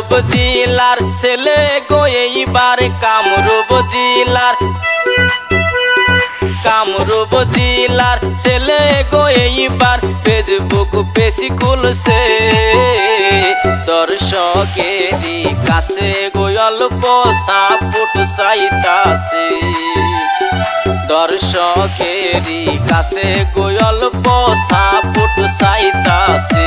কামরূপ জেলার ছেলে গো এইবার কামরূপ জেলার ছেলে গো এইবার ফেসবুক পেশি খুলছে দর্শকেরই কাছে গো অল্প সাপোর্ট চাইতাছে দর্শকেরই কাছে গো অল্প সাপোর্ট চাইতাছে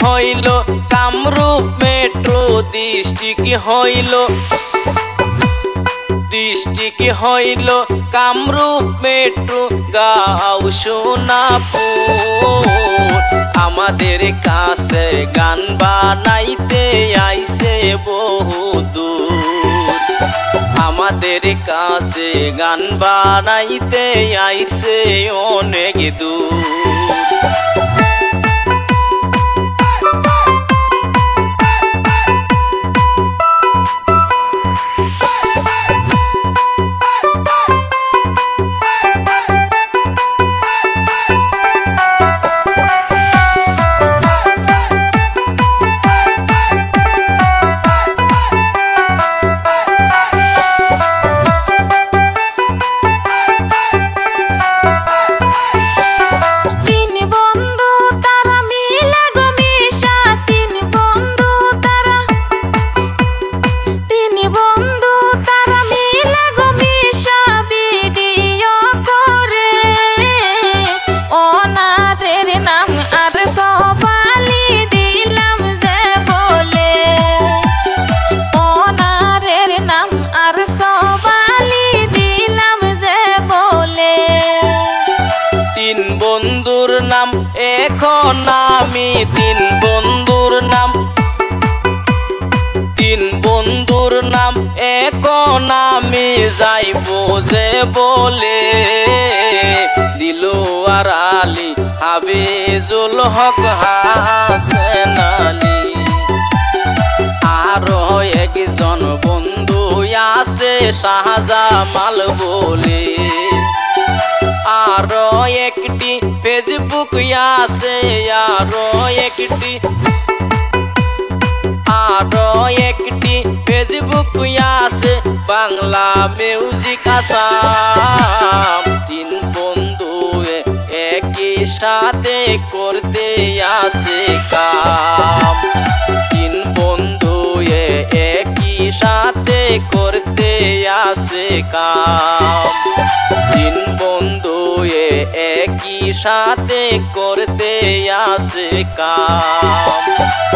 হইল কামরূপ মেট্রো ডিস্ট্রিক্ট হইল কামরূপ মেট্রো গাঁও সোনাপুর আমাদের কাছে গান বানাইতে আইছে বহুদূর আমাদের কাছে গান বানাইতে আইছে অনেক দূর এখন আমি তিন বন্ধুর নাম এখন আমি যাইবো যে বলে দিলওয়ার আলী হাফিজুল হক হাসান আলী আরো একজন বন্ধু আছে শাহজামাল বলে আরো একটি ফেসবুক আছে আরো একটি ফেসবুক আছে বাংলা মিউজিক আসাম তিন বন্ধু একই সাথে করতে আসে কাম তিন বন্ধু একই সাথে করতে আসে কাম তিন বন্ধু একই সাথে করতে আসে কাম।